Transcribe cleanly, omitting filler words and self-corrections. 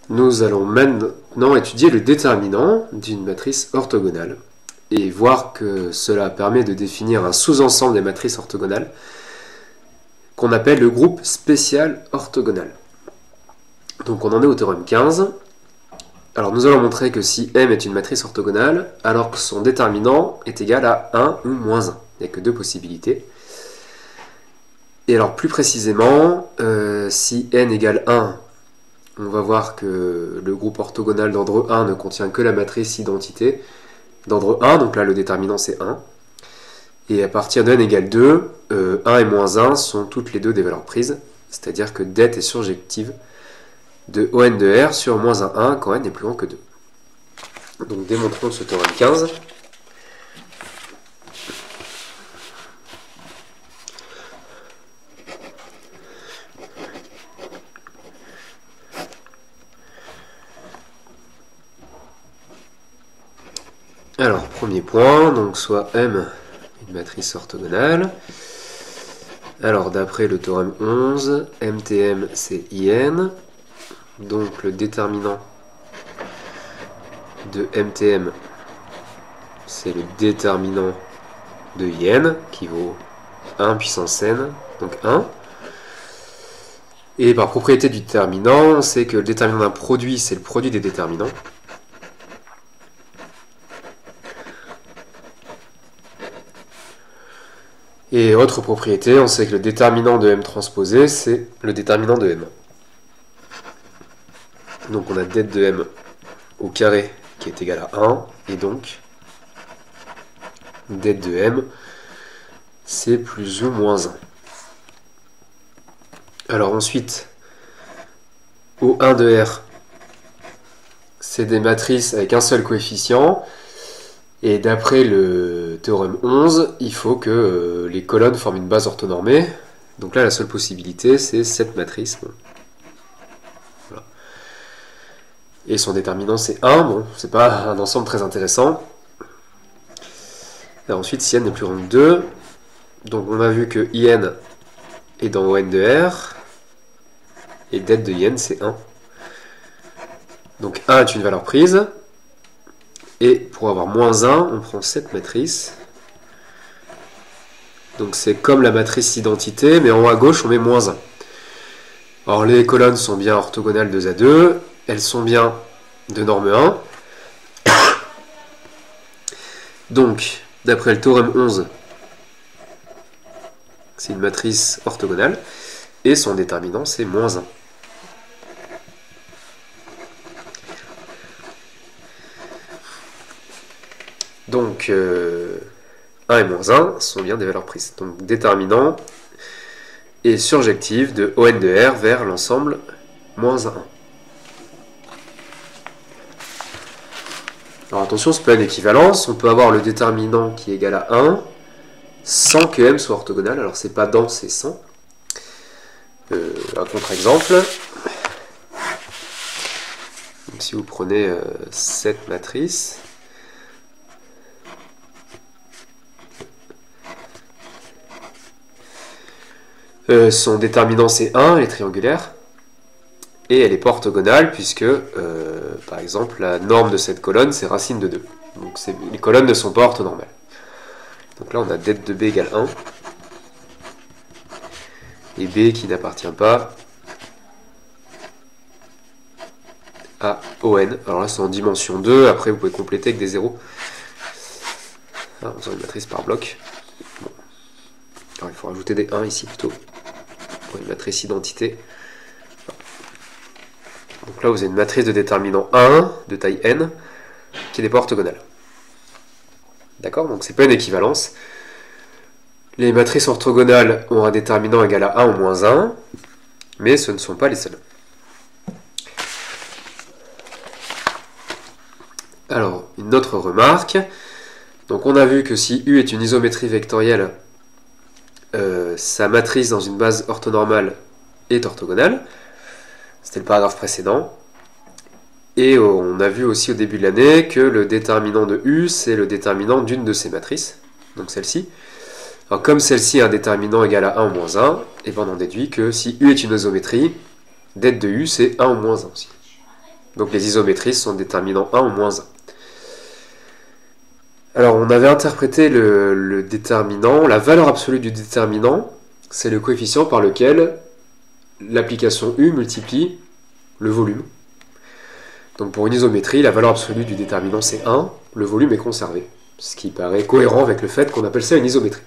Nous allons maintenant étudier le déterminant d'une matrice orthogonale et voir que cela permet de définir un sous-ensemble des matrices orthogonales qu'on appelle le groupe spécial orthogonal. Donc on en est au théorème 15. Alors nous allons montrer que si M est une matrice orthogonale, alors que son déterminant est égal à 1 ou moins 1. Il n'y a que deux possibilités. Et alors plus précisément, si n égale 1, on va voir que le groupe orthogonal d'ordre 1 ne contient que la matrice identité d'ordre 1, donc là le déterminant c'est 1. Et à partir de n égale 2, 1 et moins 1 sont toutes les deux des valeurs prises, c'est-à-dire que det est surjective de ON de R sur moins 1 quand n est plus grand que 2. Donc démontrons ce théorème 15. Alors, premier point, donc soit M une matrice orthogonale. Alors, d'après le théorème 11, MTM c'est IN. Donc, le déterminant de MTM, c'est le déterminant de IN, qui vaut 1 puissance n, donc 1. Et par propriété du déterminant, on sait que le déterminant d'un produit, c'est le produit des déterminants. Et autre propriété, on sait que le déterminant de M transposé, c'est le déterminant de M. Donc on a det de M au carré qui est égal à 1, et donc det de M, c'est plus ou moins 1. Alors ensuite, O1 de R, c'est des matrices avec un seul coefficient, et d'après le théorème 11, il faut que les colonnes forment une base orthonormée. Donc là, la seule possibilité, c'est cette matrice. Bon. Voilà. Et son déterminant, c'est 1. Bon, c'est pas un ensemble très intéressant. Alors ensuite, si n est plus grand que 2, donc on a vu que IN est dans ON de R, et det de IN, c'est 1. Donc 1 est une valeur prise. Et pour avoir moins 1, on prend cette matrice. Donc c'est comme la matrice identité, mais en haut à gauche, on met moins 1. Alors les colonnes sont bien orthogonales 2 à 2. Elles sont bien de norme 1. Donc, d'après le théorème 11, c'est une matrice orthogonale. Et son déterminant, c'est moins 1. Donc, 1 et moins 1 sont bien des valeurs prises. Donc, déterminant est surjectif de ON de R vers l'ensemble moins 1. Alors attention, c'est pas une équivalence. On peut avoir le déterminant qui est égal à 1 sans que M soit orthogonal. Alors, c'est pas dans, c'est sans. Un contre-exemple. Si vous prenez cette matrice, son déterminant c'est 1, elle est triangulaire, et elle n'est pas orthogonale puisque, par exemple, la norme de cette colonne c'est racine de 2. Donc les colonnes ne sont pas orthonormales. Donc là on a det de B égale 1, et B qui n'appartient pas à ON. Alors là c'est en dimension 2, après vous pouvez compléter avec des zéros. Ah, on a une matrice par bloc. Bon. Alors il faut rajouter des 1 ici plutôt. Une matrice identité. Donc là, vous avez une matrice de déterminant 1 de taille n qui n'est pas orthogonale. D'accord? Donc c'est pas une équivalence. Les matrices orthogonales ont un déterminant égal à 1 ou moins 1, mais ce ne sont pas les seules. Alors, une autre remarque. Donc on a vu que si U est une isométrie vectorielle, sa matrice dans une base orthonormale est orthogonale. C'était le paragraphe précédent. Et on a vu aussi au début de l'année que le déterminant de U, c'est le déterminant d'une de ces matrices, donc celle-ci. Alors comme celle-ci a un déterminant égal à 1 ou moins 1, et ben on en déduit que si U est une isométrie, det de U c'est 1 ou moins 1 aussi. Donc les isométries sont déterminant 1 ou moins 1. Alors on avait interprété le déterminant, la valeur absolue du déterminant, c'est le coefficient par lequel l'application U multiplie le volume. Donc pour une isométrie, la valeur absolue du déterminant c'est 1, le volume est conservé. Ce qui paraît cohérent avec le fait qu'on appelle ça une isométrie.